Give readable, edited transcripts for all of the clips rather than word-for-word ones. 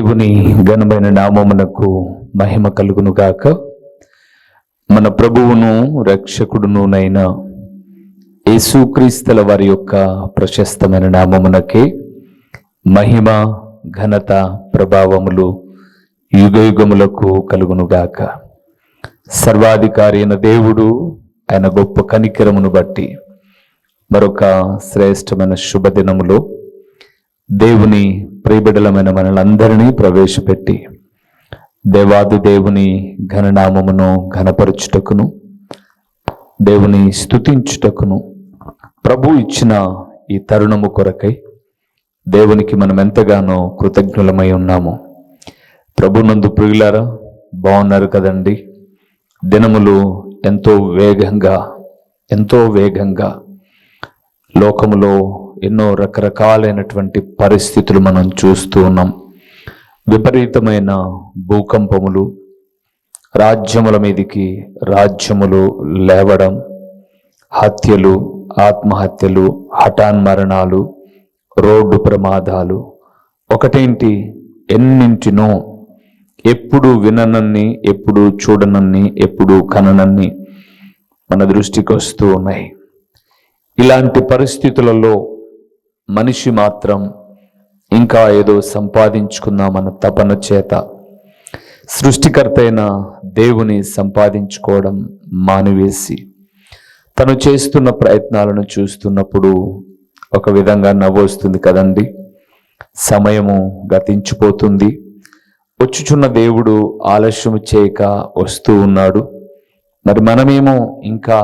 దేవుని ఘనమైన నామమునకు మహిమ కలుగును గాక. మన ప్రభువును రక్షకుడునునైన యేసుక్రీస్తుల వారి యొక్క ప్రశస్తమైన నామమునకే మహిమ, ఘనత, ప్రభావములు యుగయుగములకు కలుగును గాక. సర్వాధికారి అయిన దేవుడు ఆయన గొప్ప కనికరమును బట్టి మరొక శ్రేష్టమైన శుభదినములో దేవుని ప్రియబిడ్డలమైన మనలందరినీ ప్రవేశపెట్టి దేవాది దేవుని ఘననామమును ఘనపరచుటకును, దేవుని స్తుతించుటకును ప్రభు ఇచ్చిన ఈ తరుణము కొరకై దేవునికి మనం ఎంతగానో కృతజ్ఞులమై ఉన్నాము. ప్రభునందు ప్రియులారా, బాగున్నారు కదండి? దినములు ఎంతో వేగంగా లోకములో ఎన్నో రకరకాలైనటువంటి పరిస్థితులు మనం చూస్తూ ఉన్నాం. విపరీతమైన భూకంపములు, రాజ్యముల మీదికి రాజ్యములు లేవడం, హత్యలు, ఆత్మహత్యలు, హఠాన్మరణాలు, రోడ్డు ప్రమాదాలు, ఒకటేంటి ఎన్నింటినో, ఎప్పుడు విననన్ని, ఎప్పుడు చూడనన్ని, ఎప్పుడు కననన్ని మన దృష్టికి వస్తూ ఉన్నాయి. ఇలాంటి పరిస్థితులలో మనిషి మాత్రం ఇంకా ఏదో సంపాదించుకుందామన్న తపన చేత సృష్టికర్త అయిన దేవుని సంపాదించుకోవడం మానివేసి తను చేస్తున్న ప్రయత్నాలను చూస్తున్నప్పుడు ఒక విధంగా నవ్వొస్తుంది కదండి. సమయము గతించిపోతుంది. వచ్చుచున్న దేవుడు ఆలస్యం చేయక వస్తూ ఉన్నాడు. మరి మనమేమో ఇంకా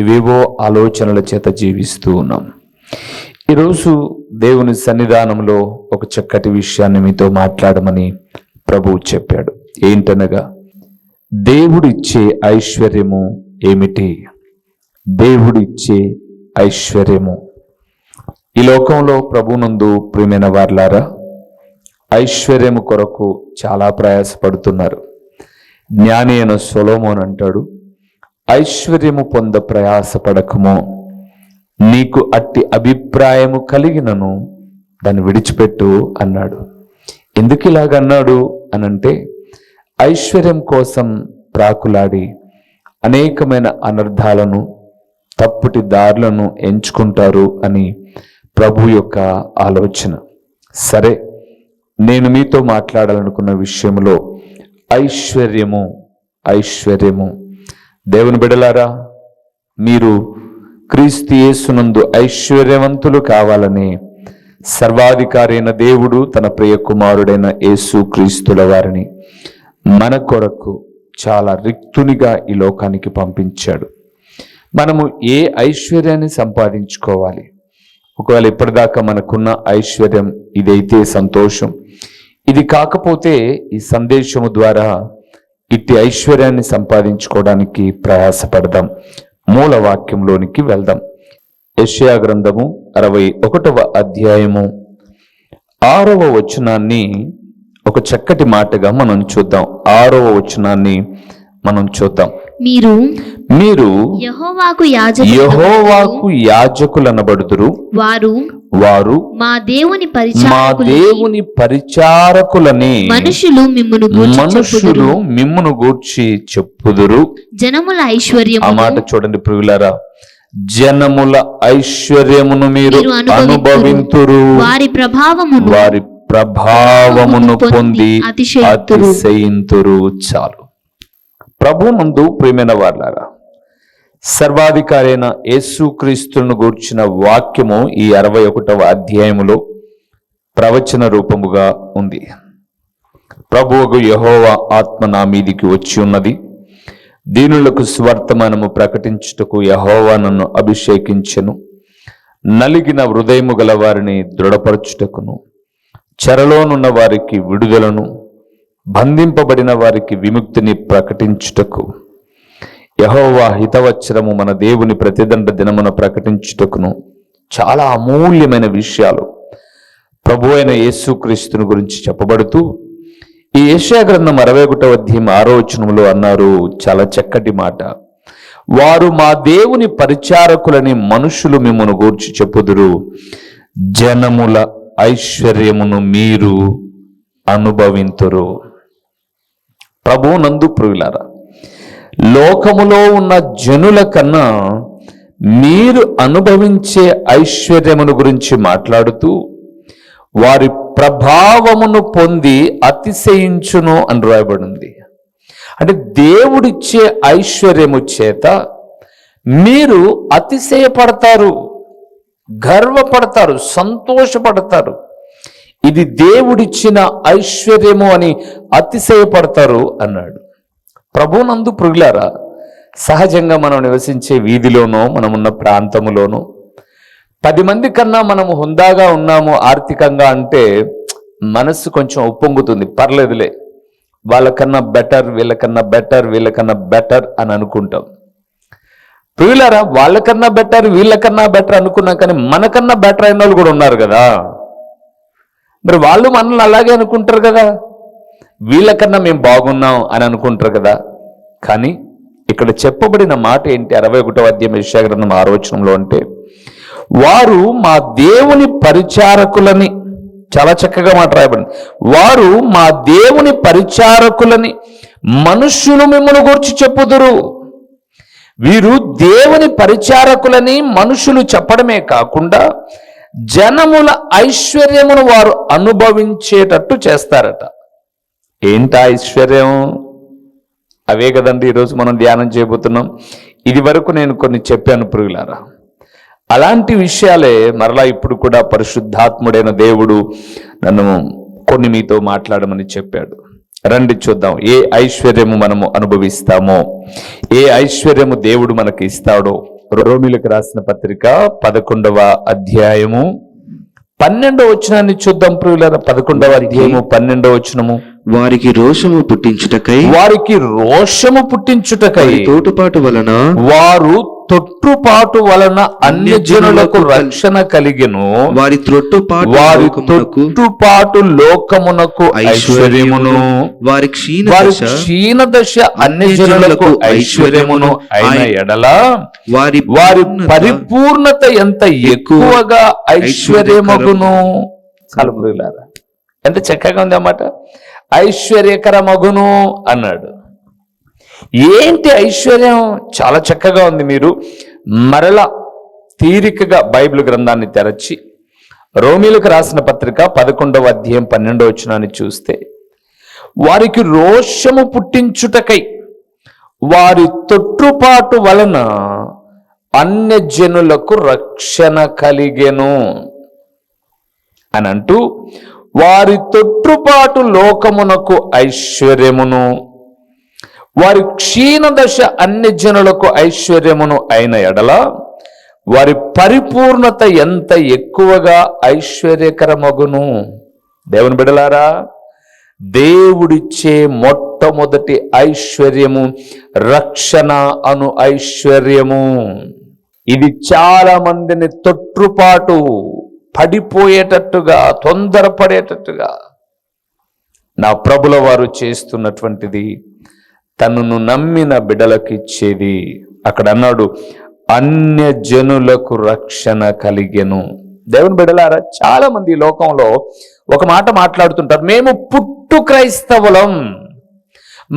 ఏవేవో ఆలోచనల చేత జీవిస్తూ ఉన్నాం. ఈరోజు దేవుని సన్నిధానంలో ఒక చక్కటి విషయాన్ని మీతో మాట్లాడమని ప్రభువు చెప్పాడు. ఏంటనగా, దేవుడిచ్చే ఐశ్వర్యము ఏమిటి? దేవుడిచ్చే ఐశ్వర్యము. ఈ లోకంలో ప్రభునందు ప్రియమైన వార్లారా, ఐశ్వర్యము కొరకు చాలా ప్రయాసపడుతున్నారు. జ్ఞాని అయిన సొలొమోను అంటాడు, ఐశ్వర్యము పొంద ప్రయాసపడకము, నీకు అట్టి అభిప్రాయము కలిగినను దాన్ని విడిచిపెట్టు అన్నాడు. ఎందుకు ఇలాగన్నాడు అనంటే, ఐశ్వర్యం కోసం ప్రాకులాడి అనేకమైన అనర్థాలను, తప్పుటి దారులను ఎంచుకుంటారు అని ప్రభు యొక్క ఆలోచన. సరే, నేను మీతో మాట్లాడాలనుకున్న విషయంలో ఐశ్వర్యము. దేవుని బిడ్డలారా, మీరు క్రీస్తు యేసునందు ఐశ్వర్యవంతులు కావాలని సర్వాధికారి అయిన దేవుడు తన ప్రియ కుమారుడైన యేసు క్రీస్తుల వారిని మన కొరకు చాలా రిక్తునిగా ఈ లోకానికి పంపించాడు. మనము ఏ ఐశ్వర్యాన్ని సంపాదించుకోవాలి? ఒకవేళ ఇప్పటిదాకా మనకున్న ఐశ్వర్యం ఇదైతే సంతోషం. ఇది కాకపోతే ఈ సందేశము ద్వారా ఇట్టి ఐశ్వర్యాన్ని సంపాదించుకోవడానికి ప్రయాసపడదాం. మూల వాక్యంలోనికి వెళ్దాం. యెషయా గ్రంథము 61వ అధ్యాయము 6వ వచనాన్ని ఒక చక్కటి మాటగా మనం చూద్దాం. 6వ వచనాన్ని మనం చూద్దాం. మీరు యెహోవాకు యాజకులనబడుదురు, వారు మా దేవుని పరిచారకులని మనుషులు మిమ్మును గూర్చి చెప్పుదురు. జనముల ఐశ్వర్యము. ఆ మాట చూడండి ప్రియులారా, జనముల ఐశ్వర్యమును మీరు అనుభవింతురు, వారి ప్రభావమును పొంది అతిశయింతురు. చాలు. ప్రభునందు ప్రియమైన వారలారా, సర్వాధికారి అయిన యేసుక్రీస్తును గూర్చిన వాక్యము ఈ 61వ అధ్యాయములో ప్రవచన రూపముగా ఉంది. ప్రభువుకు యెహోవా ఆత్మ నా మీదికి వచ్చి ఉన్నది, దీనులకు సువర్తమానము ప్రకటించుటకు యెహోవా నన్ను అభిషేకించెను, నలిగిన హృదయము గల వారిని దృఢపరచుటకును, చెరలోనున్న వారికి విడుదలను, బంధింపబడిన వారికి విముక్తిని ప్రకటించుటకు, యెహోవా హితవచనము మన దేవుని ప్రతిదండ దినమున ప్రకటించుటకును. చాలా అమూల్యమైన విషయాలు ప్రభు అయిన యేసుక్రీస్తుని గురించి చెప్పబడుతూ ఈ యెషయా గ్రంథం 61వ అధ్యాయం 6వ వచనములో అన్నారు చాలా చక్కటి మాట. వారు మా దేవుని పరిచారకులని మనుషులు మిమ్మును గూర్చి చెప్పుదురు, జనముల ఐశ్వర్యమును మీరు అనుభవింతురు. ప్రభువునందు ప్రియులారా, లోకములో ఉన్న జనుల కన్నా మీరు అనుభవించే ఐశ్వర్యమును గురించి మాట్లాడుతూ వారి ప్రభావమును పొంది అతిశయించును అని రాయబడింది. అంటే దేవుడిచ్చే ఐశ్వర్యము చేత మీరు అతిశయపడతారు, గర్వపడతారు, సంతోషపడతారు. ఇది దేవుడిచ్చిన ఐశ్వర్యము అని అతిశయపడతారు అన్నాడు. ప్రభువునందు ప్రియులారా, సహజంగా మనం నివసించే వీధిలోనో మనమున్న ప్రాంతములోనో 10 మంది కన్నా మనము హుందాగా ఉన్నాము ఆర్థికంగా అంటే మనస్సు కొంచెం ఉప్పొంగుతుంది. పర్లేదులే, వాళ్ళకన్నా బెటర్, వీళ్ళకన్నా బెటర్, వీళ్ళకన్నా బెటర్ అని అనుకుంటాం. ప్రియులారా, వాళ్ళకన్నా బెటర్, వీళ్ళకన్నా బెటర్ అనుకున్నాం, కానీ మనకన్నా బెటర్ అయిన వాళ్ళు కూడా ఉన్నారు కదా. మరి వాళ్ళు మనల్ని అలాగే అనుకుంటారు కదా, వీళ్ళకన్నా మేము బాగున్నాం అని అనుకుంటారు కదా. కానీ ఇక్కడ చెప్పబడిన మాట ఏంటి? 61వ అధ్యాయం యెషయా గ్రంథం 6వ వచనంలో అంటే, వారు మా దేవుని పరిచారకులని, చాలా చక్కగా మాట రాయబడింది, వారు మా దేవుని పరిచారకులని మనుష్యులు మిమ్మల్ని గూర్చి చెప్పుదురు. వీరు దేవుని పరిచారకులని మనుషులు చెప్పడమే కాకుండా జనముల ఐశ్వర్యమును వారు అనుభవించేటట్టు చేస్తారట. ఏంటా ఐశ్వర్యం? అవే కదండి ఈరోజు మనం ధ్యానం చేయబోతున్నాం. ఇది వరకు నేను కొన్ని చెప్పాను ప్రియులారా. అలాంటి విషయాలే మరలా ఇప్పుడు కూడా పరిశుద్ధాత్ముడైన దేవుడు నన్ను కొన్ని మీతో మాట్లాడమని చెప్పాడు. రండి చూద్దాం, ఏ ఐశ్వర్యము మనము అనుభవిస్తామో, ఏ ఐశ్వర్యము దేవుడు మనకి ఇస్తాడో. రోమీయులకు రాసిన పత్రిక 11వ అధ్యాయము 12వ వచనాన్ని చూద్దాం ప్రియులారా. 11వ అధ్యాయము 12వ వచనము, వారికి రోషము పుట్టించుటకై, వారికి రోషము పుట్టించుటకై తోటుపాటు వలన, వారు తొట్టుపాటు వలన అన్య జనులకు రక్షణ కలిగెను. వారి త్రొట్టుపాటు వారి లోకమునకు తొట్టుపాటు లోకమునకు ఐశ్వర్యమును, వారి వారి క్షీణ దశ అన్య జనులకు ఐశ్వర్యమును అయిన ఎడల వారి పరిపూర్ణత ఎంత ఎక్కువగా ఐశ్వర్యమగును. కలుపులారా, ఎంత చక్కగా ఉంది అన్నమాట. ఐశ్వర్యకరమగును అన్నాడు. ఏంటి ఐశ్వర్యం? చాలా చక్కగా ఉంది. మీరు మరలా తీరికగా బైబిల్ గ్రంథాన్ని తెరచి రోమీయులకు రాసిన పత్రిక 11వ అధ్యాయం 12వ వచనాన్ని చూస్తే, వారికి రోషము పుట్టించుటకై వారి తొట్టుపాటు వలన అన్య జనులకు రక్షణ కలిగెను అని అంటూ, వారి తొట్టుపాటు లోకమునకు ఐశ్వర్యమును, వారి క్షీణ దశ అన్య జనులకు ఐశ్వర్యమును అయిన ఎడల వారి పరిపూర్ణత ఎంత ఎక్కువగా ఐశ్వర్యకరమగును. దేవుని బిడ్డలారా, దేవుడిచ్చే మొట్టమొదటి ఐశ్వర్యము రక్షణ అను ఐశ్వర్యము. ఇది చాలా మందిని తొట్టుపాటు పడిపోయేటట్టుగా, తొందరపడేటట్టుగా నా ప్రభుల వారు చేస్తున్నటువంటిది తనను నమ్మిన బిడ్డలకు ఇచ్చేది. అక్కడ అన్నాడు, అన్య జనులకు రక్షణ కలిగెను. దేవుని బిడ్డలారా, చాలా మంది ఈ లోకంలో ఒక మాట మాట్లాడుతుంటారు, మేము పుట్టు క్రైస్తవులం,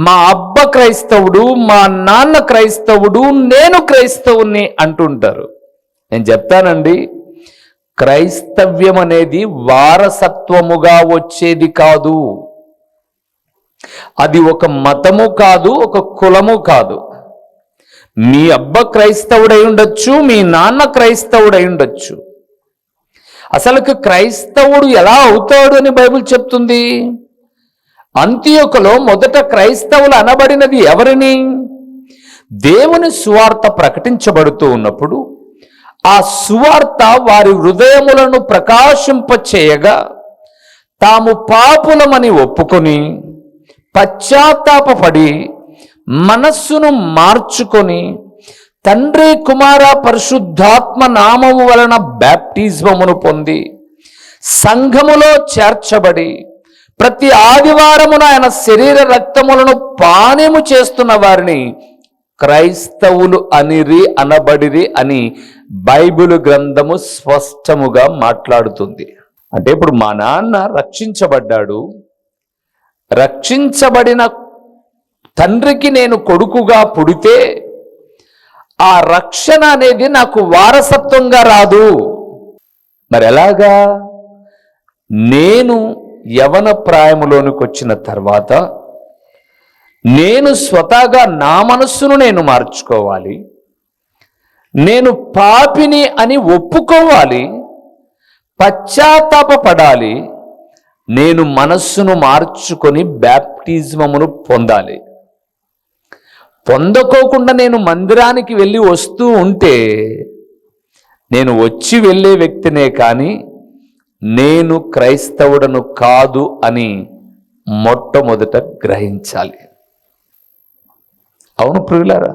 మా అబ్బ క్రైస్తవుడు, మా నాన్న క్రైస్తవుడు, నేను క్రైస్తవుని అంటుంటారు. నేను చెప్తానండి, క్రైస్తవ్యం అనేది వారసత్వముగా వచ్చేది కాదు. అది ఒక మతము కాదు, ఒక కులము కాదు. మీ అబ్బ క్రైస్తవుడై ఉండొచ్చు, మీ నాన్న క్రైస్తవుడై ఉండొచ్చు. అసలుకి క్రైస్తవుడు ఎలా అవుతాడు అని బైబిల్ చెప్తుంది. అంతియోకులో మొదట క్రైస్తవులు అనబడినది ఎవరిని? దేవుని సువార్త ప్రకటించబడుతూ ఉన్నప్పుడు ఆ సువార్త వారి హృదయములను ప్రకాశింపచేయగా తాము పాపులమని ఒప్పుకొని పశ్చాత్తాపపడి మనస్సును మార్చుకొని తండ్రి కుమార పరిశుద్ధాత్మ నామము వలన బ్యాప్టిజమును పొంది సంఘములో చేర్చబడి ప్రతి ఆదివారమున ఆయన శరీర రక్తములను పానీయము చేస్తున్న వారిని క్రైస్తవులు అనబడిరి అని బైబిల్ గ్రంథము స్పష్టముగా మాట్లాడుతుంది. అంటే ఇప్పుడు మా నాన్న రక్షించబడ్డాడు, రక్షించబడిన తండ్రికి నేను కొడుకుగా పుడితే ఆ రక్షణ అనేది నాకు వారసత్వంగా రాదు. మరి ఎలాగా? నేను యవన ప్రాయములోనికి వచ్చిన తర్వాత నేను స్వతహాగా నా మనస్సును నేను మార్చుకోవాలి, నేను పాపిని అని ఒప్పుకోవాలి, పశ్చాత్తాపపడాలి, నేను మనస్సును మార్చుకొని బ్యాప్టిజమును పొందాలి. పొందకోకుండా నేను మందిరానికి వెళ్ళి వస్తూ ఉంటే నేను వచ్చి వెళ్ళే వ్యక్తినే కానీ నేను క్రైస్తవుడను కాదు అని మొట్టమొదట గ్రహించాలి. అవును ప్రియులారా,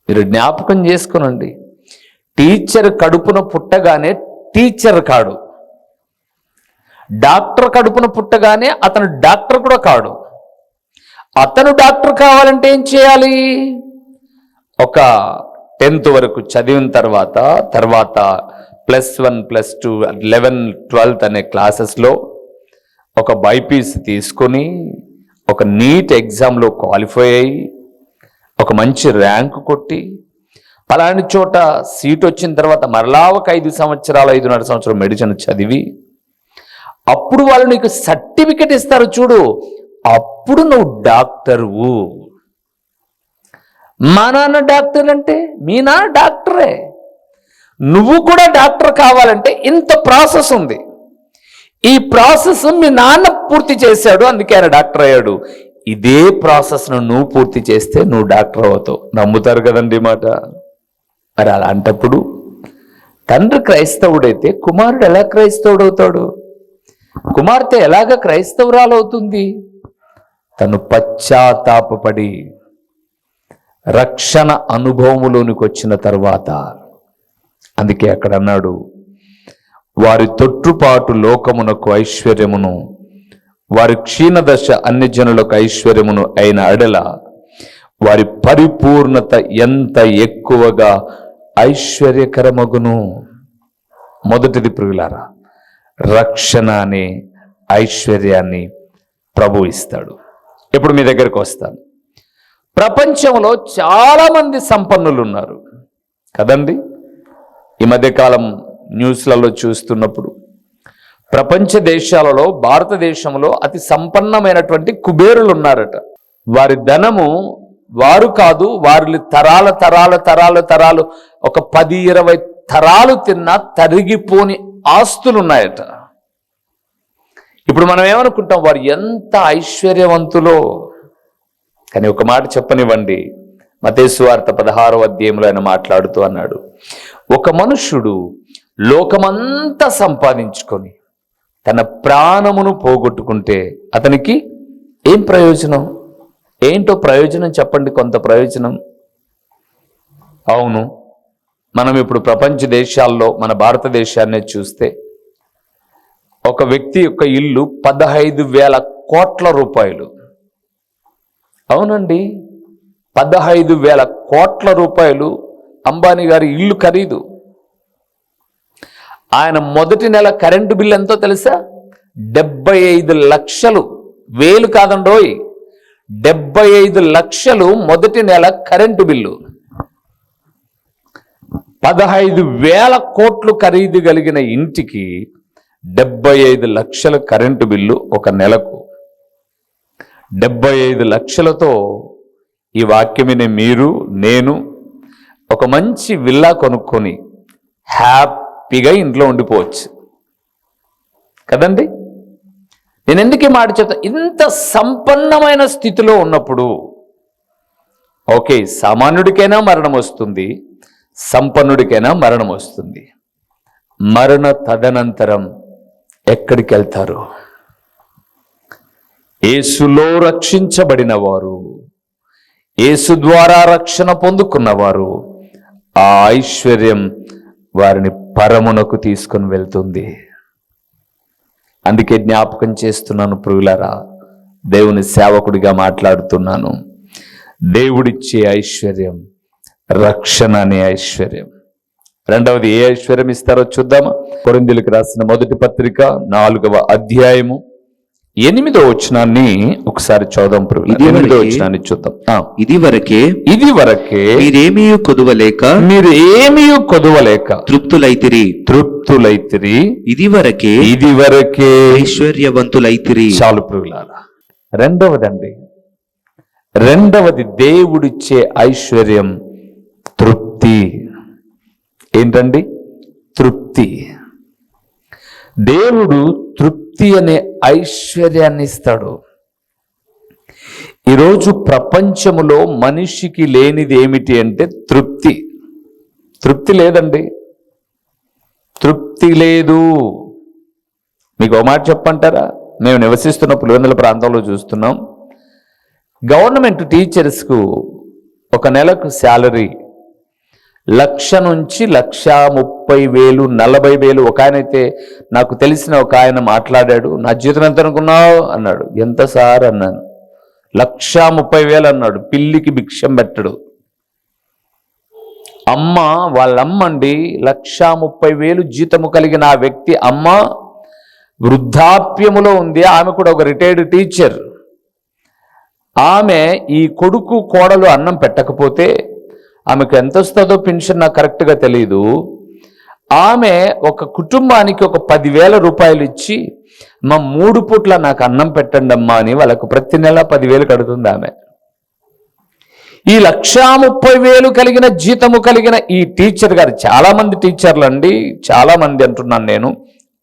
మీరు జ్ఞాపకం చేసుకునండి. టీచర్ కడుపున పుట్టగానే టీచర్ కాడు, డాక్టర్ కడుపున పుట్టగానే అతను డాక్టర్ కూడా కాడు. అతను డాక్టర్ కావాలంటే ఏం చేయాలి? ఒక 10th వరకు చదివిన తర్వాత +1 +2 11 12 అనే క్లాసెస్లో ఒక బైపీసీ తీసుకొని ఒక నీట్ ఎగ్జామ్లో క్వాలిఫై అయ్యి ఒక మంచి ర్యాంకు కొట్టి అలాంటి చోట సీట్ వచ్చిన తర్వాత మరలా ఒక 5.5 సంవత్సరాలు మెడిసిన్ చదివి అప్పుడు వాళ్ళు నీకు సర్టిఫికెట్ ఇస్తారు చూడు, అప్పుడు నువ్వు డాక్టర్వు. మా నాన్న డాక్టర్ అంటే మీ నాన్న డాక్టరే, నువ్వు కూడా డాక్టర్ కావాలంటే ఇంత ప్రాసెస్ ఉంది. ఈ ప్రాసెస్ మీ నాన్న పూర్తి చేశాడు, అందుకే ఆయన డాక్టర్ అయ్యాడు. ఇదే ప్రాసెస్ను నువ్వు పూర్తి చేస్తే నువ్వు డాక్టర్ అవుతావు. నమ్ముతారు కదండి మాట. మరి అలాంటప్పుడు తండ్రి క్రైస్తవుడైతే కుమారుడు ఎలా క్రైస్తవుడవుతాడు? కుమార్తె ఎలాగ క్రైస్తవురాలవుతుంది? తను పశ్చాత్తాపపడి రక్షణ అనుభవములోనికి వచ్చిన తర్వాత. అందుకే అక్కడ అన్నాడు, వారి తొట్టుపాటు లోకమునకు ఐశ్వర్యమును, వారి క్షీణదశ అన్ని జనులకు ఐశ్వర్యమును అయిన అడల వారి పరిపూర్ణత ఎంత ఎక్కువగా ఐశ్వర్యకరమగును. మొదటిది ప్రియులారా, రక్షణ అనే ఐశ్వర్యాన్ని ప్రభు ఇస్తాడు. ఇప్పుడు మీ దగ్గరికి వస్తాను. ప్రపంచంలో చాలా మంది సంపన్నులు ఉన్నారు కదండి. ఈ మధ్యకాలం న్యూస్లలో చూస్తున్నప్పుడు ప్రపంచ దేశాలలో భారతదేశంలో అతి సంపన్నమైనటువంటి కుబేరులు ఉన్నారట. వారి ధనము వారు కాదు, వారి తరాలు ఒక 10-20 తరాలు తిన్నా తరిగిపోని ఆస్తులు ఉన్నాయట. ఇప్పుడు మనం ఏమనుకుంటాం, వారు ఎంత ఐశ్వర్యవంతులో. కానీ ఒక మాట చెప్పనివ్వండి, మత్తయి సువార్త 16వ అధ్యాయంలో ఆయన మాట్లాడుతూ అన్నాడు, ఒక మనుష్యుడు లోకమంతా సంపాదించుకొని తన ప్రాణమును పోగొట్టుకుంటే అతనికి ఏం ప్రయోజనం? ఏంటో ప్రయోజనం చెప్పండి, కొంత ప్రయోజనం. అవును, మనం ఇప్పుడు ప్రపంచ దేశాల్లో మన భారతదేశాన్ని చూస్తే ఒక వ్యక్తి యొక్క ఇల్లు 15,000 కోట్ల రూపాయలు. అవునండి, 15,000 కోట్ల రూపాయలు అంబానీ గారి ఇల్లు ఖరీదు. ఆయన మొదటి నెల కరెంటు బిల్లు ఎంతో తెలుసా? 75 లక్షలు. వేలు కాదండోయ్, 75 లక్షలు మొదటి నెల కరెంటు బిల్లు. 15,000 కోట్లు ఖరీదు కలిగిన ఇంటికి 75 లక్షల కరెంటు బిల్లు ఒక నెలకు. 75 లక్షలతో ఈ వాక్యమినే మీరు నేను ఒక మంచి విల్లా కొనుక్కొని హ్యాపీగా ఇంట్లో ఉండిపోవచ్చు కదండి. నేను ఎందుకు ఈ మాట చెప్తా? ఇంత సంపన్నమైన స్థితిలో ఉన్నప్పుడు ఓకే, సామాన్యుడికైనా మరణం వస్తుంది, సంపన్నుడికైనా మరణం వస్తుంది. మరణ తదనంతరం ఎక్కడికి వెళ్తారు? యేసులో రక్షించబడిన వారు, యేసు ద్వారా రక్షణ పొందుకున్నవారు, ఆ ఐశ్వర్యం వారిని పరమునకు తీసుకొని వెళ్తుంది. అందుకే జ్ఞాపకం చేస్తున్నాను ప్రియులారా, దేవుని సేవకుడిగా మాట్లాడుతున్నాను. దేవుడిచ్చే ఐశ్వర్యం రక్షణ అనే ఐశ్వర్యం. రెండవది ఏ ఐశ్వర్యం ఇస్తారో చూద్దామా? కొరింథీయులకు రాసిన మొదటి పత్రిక 4వ అధ్యాయము 8వ వచనాన్ని ఒకసారి చూద్దాం ప్రియులారా. ఇదివరకే- 8వ వచనాన్ని చూద్దాం. ఇది వరకే ఇది వరకే మీరేమీ కొదువలేక మీరు ఏమీ కొదువలేక తృప్తులైతిరి. ఇది వరకే ఐశ్వర్యవంతులైతిరి. చాలు ప్రియులారా. రెండవది దేవుడిచ్చే ఐశ్వర్యం తృప్తి. ఏంటండి? తృప్తి. దేవుడు తృప్తి అనే ఐశ్వర్యాన్ని ఇస్తాడు. ఈరోజు ప్రపంచములో మనిషికి లేనిది ఏమిటి అంటే తృప్తి. తృప్తి లేదండి, తృప్తి లేదు. మీకు ఒక మాట చెప్పంటారా? మేము నివసిస్తున్న పులివెందుల ప్రాంతంలో చూస్తున్నాం, గవర్నమెంట్ టీచర్స్కు ఒక నెలకు శాలరీ 1,00,000 నుంచి 1,30,000, 40,000. ఒక ఆయన అయితే నాకు తెలిసిన ఒక ఆయన మాట్లాడాడు. నా జీతం ఎంత అనుకున్నావు అన్నాడు. ఎంత సార్ అన్నాను. 1,30,000 అన్నాడు. పిల్లికి భిక్షం పెట్టడు. అమ్మ, వాళ్ళమ్మండి 1,30,000 జీతము కలిగిన ఆ వ్యక్తి అమ్మ వృద్ధాప్యములో ఉంది. ఆమె కూడా ఒక రిటైర్డ్ టీచర్. ఆమె ఈ కొడుకు కోడలు అన్నం పెట్టకపోతే ఆమెకు ఎంత వస్తుందో పెన్షన్ నాకు కరెక్ట్గా తెలియదు. ఆమె ఒక కుటుంబానికి ఒక 10,000 రూపాయలు ఇచ్చి, మా 3 పూట్ల నాకు అన్నం పెట్టండి అమ్మా అని వాళ్ళకు ప్రతి నెల 10,000 కడుతుంది ఆమె. ఈ 1,30,000 కలిగిన జీతము కలిగిన ఈ టీచర్ గారు, చాలా మంది టీచర్లు అండి, చాలా మంది అంటున్నాను నేను,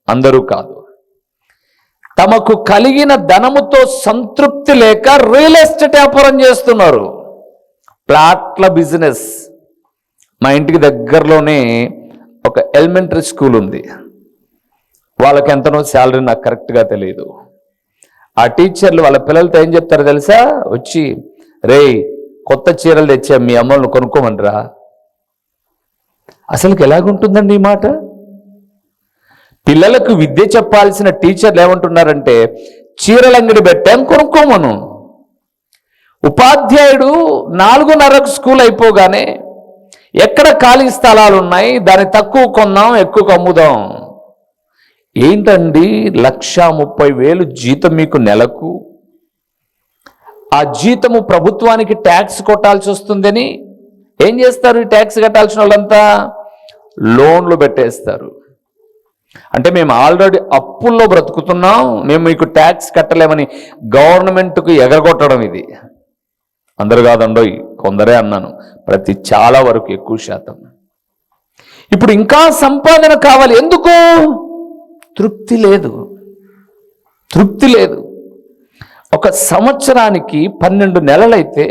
అందరూ కాదు, తమకు కలిగిన ధనముతో సంతృప్తి లేక రియల్ ఎస్టేట్ వ్యాపారం చేస్తున్నారు. ప్లాట్ల బిజినెస్. మా ఇంటికి దగ్గరలోనే ఒక ఎలిమెంటరీ స్కూల్ ఉంది. వాళ్ళకి ఎంతనో శాలరీ నాకు కరెక్ట్గా తెలియదు. ఆ టీచర్లు వాళ్ళ పిల్లలతో ఏం చెప్తారో తెలుసా? వచ్చి, రేయ్ కొత్త చీరలు తెచ్చా మీ అమ్మలను కొనుక్కోమనరా. అసలుకి ఎలాగుంటుందండి ఈ మాట? పిల్లలకు విద్య చెప్పాల్సిన టీచర్లు ఏమంటున్నారంటే, చీరల అంగడి పెట్టాం కొనుక్కోమను. ఉపాధ్యాయుడు 4:30కు స్కూల్ అయిపోగానే ఎక్కడ ఖాళీ స్థలాలు ఉన్నాయి, దాన్ని తక్కువ కొందాం ఎక్కువ అమ్ముదాం. ఏంటండి 1,30,000 జీతం మీకు నెలకు? ఆ జీతము ప్రభుత్వానికి ట్యాక్స్ కొట్టాల్సి వస్తుందని ఏం చేస్తారు? ఈ ట్యాక్స్ కట్టాల్సిన వాళ్ళంతా లోన్లు పెట్టేస్తారు. అంటే మేము ఆల్రెడీ అప్పుల్లో బ్రతుకుతున్నాం, మేము మీకు ట్యాక్స్ కట్టలేమని గవర్నమెంట్కు ఎగరగొట్టడం. ఇది అందరు కాదండో, కొందరే అన్నాను, చాలా వరకు ఎక్కువ శాతం. ఇప్పుడు ఇంకా సంపాదన కావాలి. ఎందుకు? తృప్తి లేదు. ఒక సంవత్సరానికి 12 నెలలైతే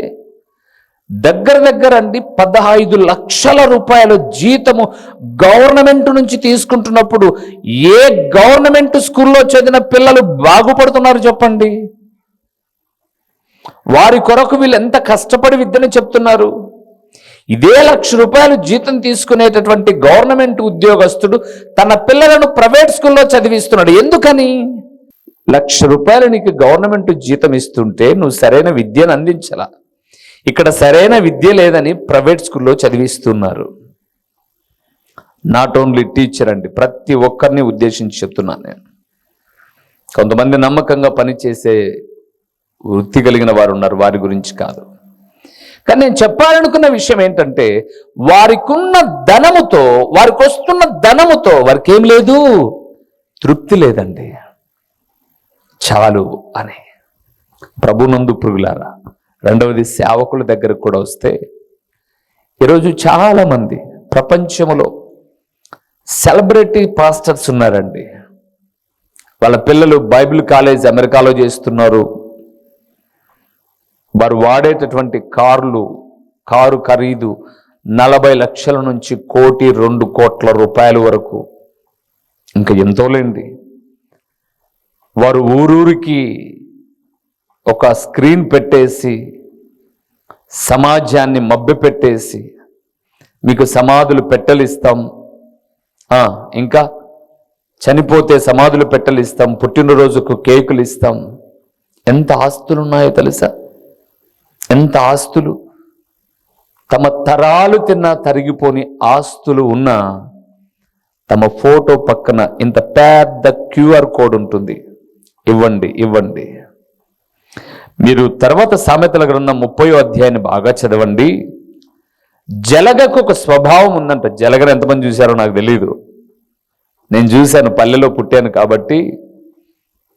దగ్గర అండి 15 లక్షల రూపాయల జీతము గవర్నమెంట్ నుంచి తీసుకుంటున్నప్పుడు ఏ గవర్నమెంట్ స్కూల్లో చదివిన పిల్లలు బాగుపడుతున్నారు చెప్పండి? వారి కొరకు వీళ్ళు ఎంత కష్టపడి విద్యను చెప్తున్నారు. ఇదే 1,00,000 రూపాయలు జీతం తీసుకునేటటువంటి గవర్నమెంట్ ఉద్యోగస్తుడు తన పిల్లలను ప్రైవేట్ స్కూల్లో చదివిస్తున్నాడు. ఎందుకని? 1,00,000 రూపాయలు నీకు గవర్నమెంట్ జీతం ఇస్తుంటే నువ్వు సరైన విద్యను అందించాల. ఇక్కడ సరైన విద్య లేదని ప్రైవేట్ స్కూల్లో చదివిస్తున్నారు. నాట్ ఓన్లీ టీచర్ అండి, ప్రతి ఒక్కరిని ఉద్దేశించి చెప్తున్నాను నేను. కొంతమంది నమ్మకంగా పనిచేసే వృత్తి కలిగిన వారు ఉన్నారు, వారి గురించి కాదు. కానీ నేను చెప్పాలనుకున్న విషయం ఏంటంటే, వారికి వస్తున్న ధనముతో వారికి ఏం లేదు, తృప్తి లేదండి. చాలు అని. ప్రభునందు ప్రియులారా, రెండవది సేవకుల దగ్గరకు కూడా వస్తే, ఈరోజు చాలా మంది ప్రపంచంలో సెలబ్రిటీ పాస్టర్స్ ఉన్నారండి. వాళ్ళ పిల్లలు బైబిల్ కాలేజ్ అమెరికాలో చేస్తున్నారు. వారు వాడేటటువంటి కారు ఖరీదు 40 లక్షల నుంచి 1,02 కోట్ల రూపాయల వరకు. ఇంకా ఎంతోలేండి. వారు ఊరూరికి ఒక స్క్రీన్ పెట్టేసి సమాజాన్ని మభ్యపెట్టేసి, మీకు సమాధులు పెట్టలిస్తాం, ఇంకా చనిపోతే సమాధులు పెట్టలిస్తాం, పుట్టినరోజుకు కేకులు ఇస్తాం. ఎంత ఆస్తులు ఉన్నాయో తెలుసా? ఎంత ఆస్తులు! తమ తరాలు తిన్నా తరిగిపోని ఆస్తులు ఉన్నా తమ ఫోటో పక్కన ఇంత పెద్ద QR కోడ్ ఉంటుంది. ఇవ్వండి, ఇవ్వండి. మీరు తర్వాత సామెతల గ్రంథం 30వ అధ్యాయాన్ని బాగా చదవండి. జలగకు ఒక స్వభావం ఉందంట. జలగను ఎంతమంది చూశారో నాకు తెలియదు. నేను చూశాను, పల్లెలో పుట్టాను కాబట్టి.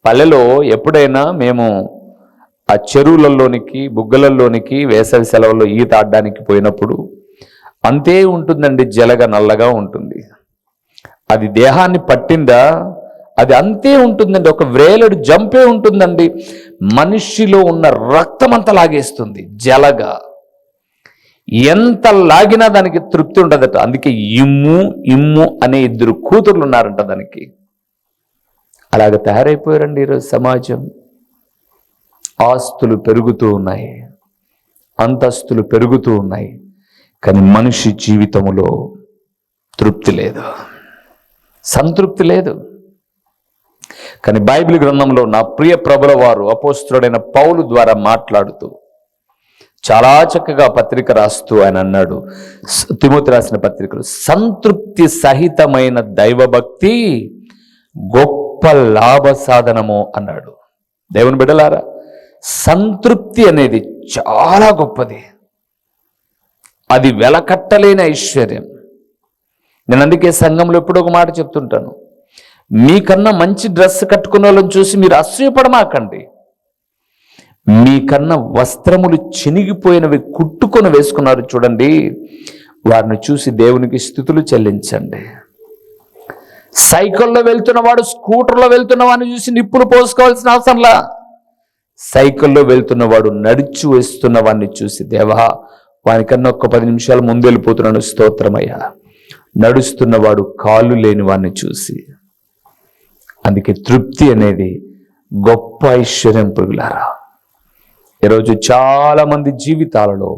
పల్లెలో ఎప్పుడైనా మేము ఆ చెరువులలోనికి, బుగ్గలలోనికి వేసవి సెలవుల్లో ఈత ఆడడానికి పోయినప్పుడు అంతే ఉంటుందండి. జలగ నల్లగా ఉంటుంది. అది దేహాన్ని పట్టిందా, అది అంతే ఉంటుందండి. ఒక వ్రేలుడు జంపే ఉంటుందండి. మనిషిలో ఉన్న రక్తం అంతా లాగేస్తుంది జలగ. ఎంత లాగినా దానికి తృప్తి ఉండదట. అందుకే ఇమ్ము ఇమ్ము అనే 2 కూతుర్లు ఉన్నారంట దానికి. అలాగ తయారైపోయారండి ఈరోజు సమాజం. ఆస్తులు పెరుగుతూ ఉన్నాయి, అంతస్తులు పెరుగుతూ ఉన్నాయి, కానీ మనిషి జీవితంలో తృప్తి లేదు, సంతృప్తి లేదు. కానీ బైబిల్ గ్రంథంలో నా ప్రియ ప్రభుల వారు అపోస్తలుడైన పౌలు ద్వారా మాట్లాడుతూ చాలా చక్కగా పత్రిక రాస్తూ ఆయన అన్నాడు, తిమోతి రాసిన పత్రికలు, సంతృప్తి సహితమైన దైవభక్తి గొప్ప లాభ సాధనము అన్నాడు. దేవుని బిడ్డలారా, సంతృప్తి అనేది చాలా గొప్పది. అది వెలకట్టలేని ఐశ్వర్యం. నేను అందుకే సంఘంలో ఎప్పుడో ఒక మాట చెప్తుంటాను, మీకన్నా మంచి డ్రెస్ కట్టుకున్న వాళ్ళని చూసి మీరు అసూయపడమాకండి. మీకన్నా వస్త్రములు చినిగిపోయినవి కుట్టుకొని వేసుకున్నారు చూడండి, వారిని చూసి దేవునికి స్తుతులు చెల్లించండి. సైకిల్లో వెళ్తున్నవాడు స్కూటర్లో వెళ్తున్న వాడిని చూసి నిప్పులు పోసుకోవాల్సిన అవసరంలా. సైకిల్లో వెళ్తున్నవాడు నడిచి వేస్తున్న వాడిని చూసి, దేవా వానికన్నా ఒక్క 10 నిమిషాలు ముందు వెళ్ళిపోతున్నాను, స్తోత్రమయ్యా. నడుస్తున్నవాడు కాళ్ళు లేని వాడిని చూసి. అందుకే తృప్తి అనేది గొప్ప ఐశ్వర్యం ప్రియులారా. ఈరోజు చాలా మంది జీవితాలలో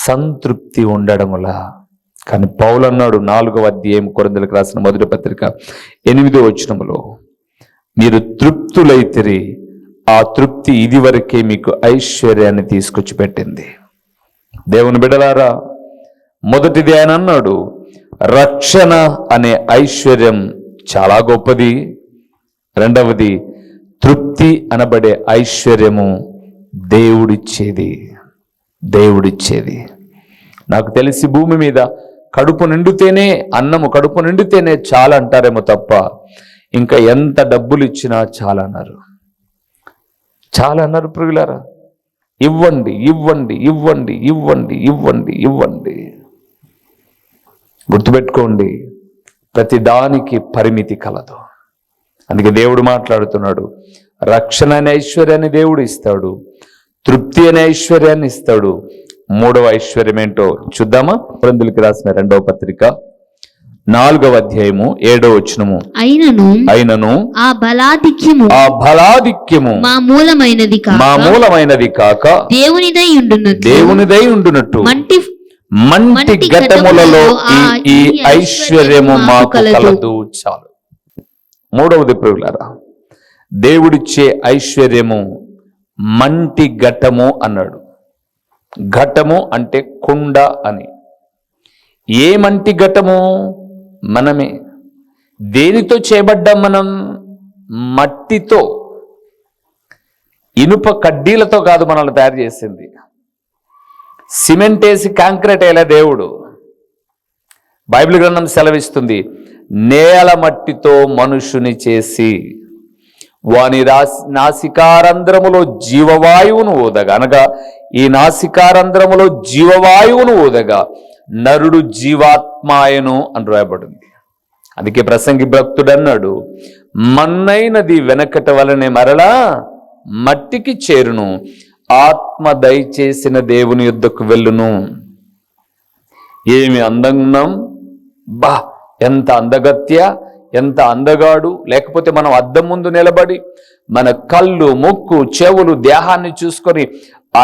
సంతృప్తి ఉండడములా. కానీ పౌలు అన్నాడు 4వ అధ్యాయం కొరింథీయులకు రాసిన మొదటి పత్రిక 8వ వచనములో, మీరు తృప్తులైతిరి, ఆ తృప్తి ఇది వరకే మీకు ఐశ్వర్యాన్ని తీసుకొచ్చి పెట్టింది. దేవుని బిడ్డలారా, మొదటిది ఆయన అన్నాడు, రక్షణ అనే ఐశ్వర్యం చాలా గొప్పది. రెండవది, తృప్తి అనబడే ఐశ్వర్యము దేవుడిచ్చేది. దేవుడిచ్చేది. నాకు తెలిసి భూమి మీద కడుపు నిండితేనే, అన్నము కడుపు నిండితేనే చాలా అంటారేమో తప్ప ఇంకా ఎంత డబ్బులు ఇచ్చినా చాలా అన్నారు. చాలా అన్నారు ప్రియులారా. ఇవ్వండి, ఇవ్వండి, ఇవ్వండి, ఇవ్వండి, ఇవ్వండి, ఇవ్వండి. గుర్తుపెట్టుకోండి, ప్రతి దానికి పరిమితి కలదు. అందుకే దేవుడు మాట్లాడుతున్నాడు, రక్షణ అనే ఐశ్వర్యాన్ని దేవుడు ఇస్తాడు, తృప్తి అనే ఐశ్వర్యాన్ని ఇస్తాడు. 3వ ఐశ్వర్యం ఏంటో చూద్దామా? కొరింథీయులకు రాసిన 2వ పత్రిక 4వ అధ్యాయము 7వ వచనము, అయినను ఆ బలాధిక్యము మా మూలమైనది కాక దేవునిదై ఉండునట్టు మంటి ఘటములలో ఈ ఐశ్వర్యము మాకు కలదు. చాలు. 3వది ప్రియులారా, దేవుడిచ్చే ఐశ్వర్యము మంటి ఘటము అన్నాడు. ఘటము అంటే కుండ అని. ఏ మంటి ఘటము? మనమే. దేనితో చేయబడ్డాం మనం? మట్టితో, ఇనుప కడ్డీలతో కాదు మనల్ని తయారు చేసింది. సిమెంట్ వేసి కాంక్రీట్ వేయలే దేవుడు. బైబిల్ గ్రంథం సెలవిస్తుంది, నేల మట్టితో మనుషుని చేసి వాని నాసికారంధ్రములో జీవవాయువును ఊదగా, అనగా ఈ నాసికారంధ్రములో జీవవాయువును ఊదగా నరుడు జీవాత్మాయను అని రాయబడింది. అందుకే ప్రసంగి భక్తుడు అన్నాడు, మన్నైనది వెనకట వలనే మరలా మట్టికి చేరును, ఆత్మ దయచేసిన దేవుని యుద్ధకు వెళ్ళును. ఏమి అందంగున్నాం బా, ఎంత అందగత్య, ఎంత అందగాడు. లేకపోతే మనం అద్దం ముందు నిలబడి మన కళ్ళు, ముక్కు, చెవులు, దేహాన్ని చూసుకొని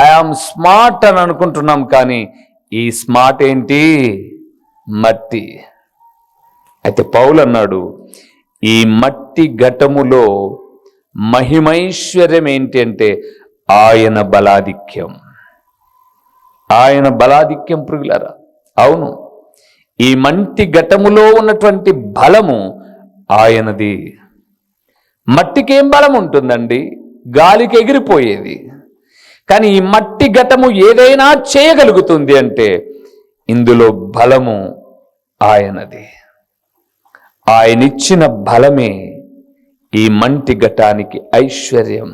ఐఆమ్ స్మార్ట్ అని అనుకుంటున్నాం. కానీ ఈ స్మార్ట్ ఏంటి? మట్టి. అయితే పౌలు అన్నాడు, ఈ మట్టి ఘటములో మహిమైశ్వర్యం ఏంటి అంటే ఆయన బలాధిక్యం. ఆయన బలాధిక్యం ప్రియులారా. అవును, ఈ మట్టి ఘటములో ఉన్నటువంటి బలము ఆయనది. మట్టికి ఏం బలం ఉంటుందండి? గాలికి ఎగిరిపోయేది. కానీ ఈ మట్టి ఘటము ఏదైనా చేయగలుగుతుంది అంటే ఇందులో బలము ఆయనది. ఆయనిచ్చిన బలమే ఈ మంటి ఘటానికి ఐశ్వర్యం.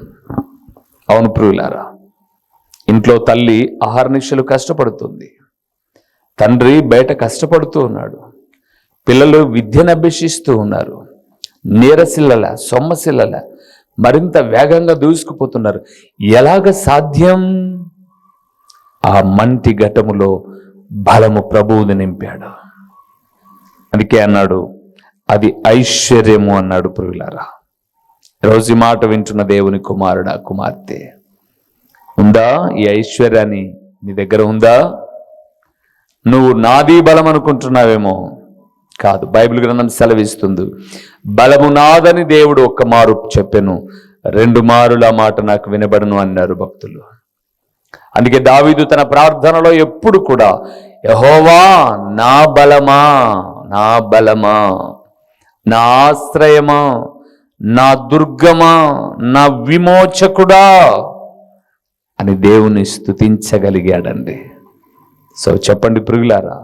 అవును ప్రియులారా, ఇంట్లో తల్లి అహర్నిశలు కష్టపడుతుంది, తండ్రి బయట కష్టపడుతూ ఉన్నాడు, పిల్లలు విద్యను అభ్యసిస్తూ ఉన్నారు, నీరసిల్లల సొమ్మసిల్లల మరింత వేగంగా దూసుకుపోతున్నారు. ఎలాగ సాధ్యం? ఆ మంటి ఘటములో బలము ప్రభువుని నింపాడు. అందుకే అన్నాడు, అది ఐశ్వర్యము అన్నాడు. ప్రియులారా, రోజు మాట వింటున్న దేవుని కుమారుడా, కుమార్తె, ఉందా ఈ ఐశ్వర్యాన్ని నీ దగ్గర? ఉందా? నువ్వు నాది బలం అనుకుంటున్నావేమో. కాదు, బైబిల్ గ్రంథం సెలవిస్తుంది, బలము నాదని దేవుడు ఒక్క మారు చెప్పెను, 2 మారుల మాట నాకు వినబడును అన్నారు భక్తులు. అందుకే దావీదు తన ప్రార్థనలో ఎప్పుడు కూడా యెహోవా నా బలమా, నా బలమా, నా ఆశ్రయమా, నా దుర్గమా, నా విమోచకుడా అని దేవుని స్తుతించగలిగాడండి. సో చెప్పండి ప్రియులారా,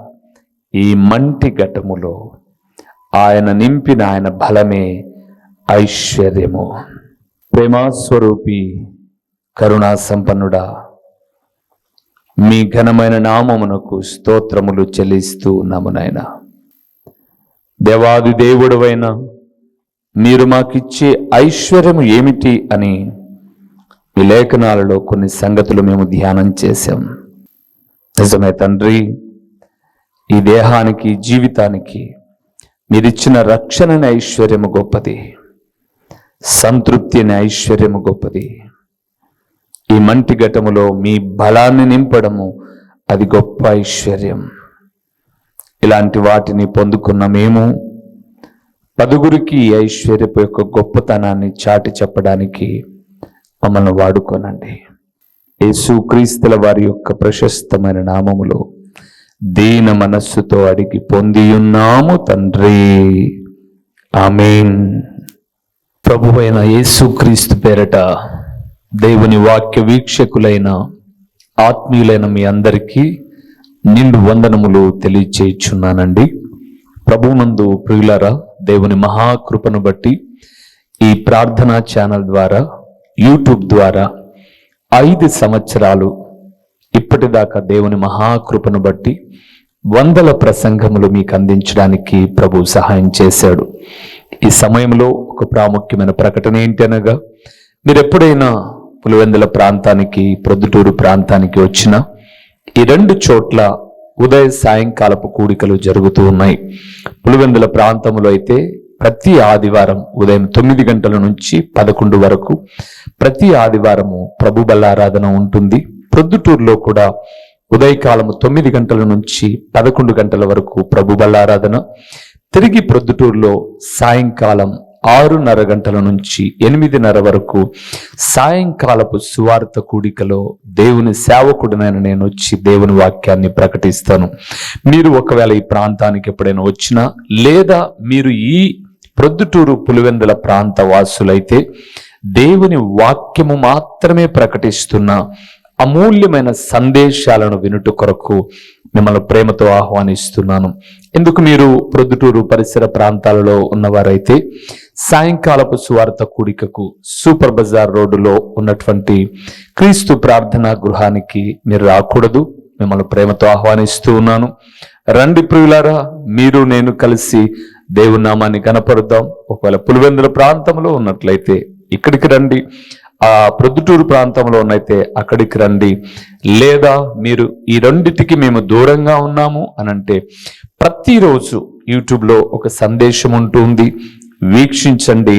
ఈ మంటి ఘటములో ఆయన నింపిన ఆయన బలమే ఐశ్వర్యము. ప్రేమాస్వరూపి కరుణా సంపన్నుడా, మీ ఘనమైన నామమునకు స్తోత్రములు చెల్లిస్తూ ఉన్నాము నాయన. దేవాది దేవుడవైన మీరు మాకిచ్చే ఐశ్వర్యము ఏమిటి అని ఈ లేఖనాలలో కొన్ని సంగతులు మేము ధ్యానం చేశాం. నిజమే తండ్రి, ఈ దేహానికి జీవితానికి మీరిచ్చిన రక్షణ అనే ఐశ్వర్యము గొప్పది, సంతృప్తి అనే ఐశ్వర్యము గొప్పది. ఈ మంటి ఘటములో మీ బలాన్ని నింపడము అది గొప్ప ఐశ్వర్యం. ఇలాంటి వాటిని పొందుకున్న మేము 10గురికి ఈ ఐశ్వర్యపు యొక్క గొప్పతనాన్ని చాటి చెప్పడానికి మమ్మల్ని వాడుకోనండి. యేసుక్రీస్తుల వారి యొక్క ప్రశస్తమైన నామములో దీన మనస్సుతో అడిగి పొందియున్నాము తండ్రి, ఆమేన్. ప్రభువైన యేసుక్రీస్తు పేరట దేవుని వాక్య వీక్షకులైన ఆత్మీయులైన మీ అందరికీ నిండు వందనములు తెలియచేయుచున్నానండి. ప్రభువునందు ప్రియులారా, దేవుని మహాకృపను బట్టి ఈ ప్రార్థనా ఛానల్ ద్వారా, యూట్యూబ్ ద్వారా 5 సంవత్సరాలు ఇప్పటిదాకా దేవుని మహాకృపను బట్టి 100 ప్రసంగములు మీకు అందించడానికి ప్రభు సహాయం చేశాడు. ఈ సమయంలో ఒక ప్రాముఖ్యమైన ప్రకటన ఏంటి అనగా, మీరు ఎప్పుడైనా పులివెందుల ప్రాంతానికి, ప్రొద్దుటూరు ప్రాంతానికి వచ్చినా ఈ 2 చోట్ల ఉదయ సాయంకాలపు కూడికలు జరుగుతూ ఉన్నాయి. పులివెందుల ప్రాంతంలో అయితే ప్రతి ఆదివారం ఉదయం 9 గంటల నుంచి 11 వరకు ప్రతి ఆదివారము ప్రభు బల్లారాధన ఉంటుంది. ప్రొద్దుటూరులో కూడా ఉదయకాలము 9 గంటల నుంచి 11 గంటల వరకు ప్రభు బల్లారాధన. తిరిగి ప్రొద్దుటూరులో సాయంకాలం 6:30 గంటల నుంచి 8:30 వరకు సాయంకాలపు సువార్త కూడికలో దేవుని సేవకుడినైన నేను వచ్చి దేవుని వాక్యాన్ని ప్రకటిస్తాను. మీరు ఒకవేళ ఈ ప్రాంతానికి ఎప్పుడైనా వచ్చినా, లేదా మీరు ఈ ప్రొద్దుటూరు పులివెందుల ప్రాంత వాసులైతే దేవుని వాక్యము మాత్రమే ప్రకటిస్తున్న అమూల్యమైన సందేశాలను వినుట కొరకు మిమ్మల్ని ప్రేమతో ఆహ్వానిస్తున్నాను. ఎందుకు మీరు ప్రొద్దుటూరు పరిసర ప్రాంతాలలో ఉన్నవారైతే సాయంకాలపు సువార్త కూడికకు సూపర్ బజార్ రోడ్డులో ఉన్నటువంటి క్రీస్తు ప్రార్థనా గృహానికి మీరు రాకూడదు. మిమ్మల్ని ప్రేమతో ఆహ్వానిస్తూ ఉన్నాను. రండి ప్రియులారా, మీరు నేను కలిసి దేవుని నామాన్ని కనపరుద్దాం. ఒకవేళ పులివెందుల ప్రాంతంలో ఉన్నట్లయితే ఇక్కడికి రండి, ఆ ప్రొద్దుటూరు ప్రాంతంలో ఉన్నైతే అక్కడికి రండి. లేదా మీరు ఈ రెండిటికి మేము దూరంగా ఉన్నాము అనంటే ప్రతిరోజు యూట్యూబ్లో ఒక సందేశం ఉంటుంది, వీక్షించండి,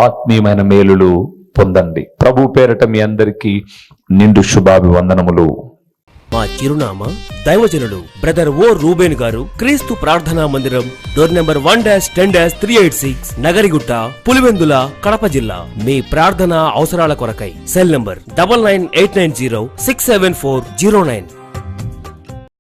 ఆత్మీయమైన మేలులు పొందండి. ప్రభు పేరట మీ అందరికీ నిండు శుభాభివందనములు. మా చిరునామా దైవజనుడు బ్రదర్ ఓ రూబేన్ గారు, క్రీస్తు ప్రార్థనా మందిరం, డోర్ నెంబర్ 1-10-386, నగరిగుట్ట, పులివెందుల, కడప జిల్లా. మీ ప్రార్థనా అవసరాల కొరకై సెల్ నంబర్ 9989067409.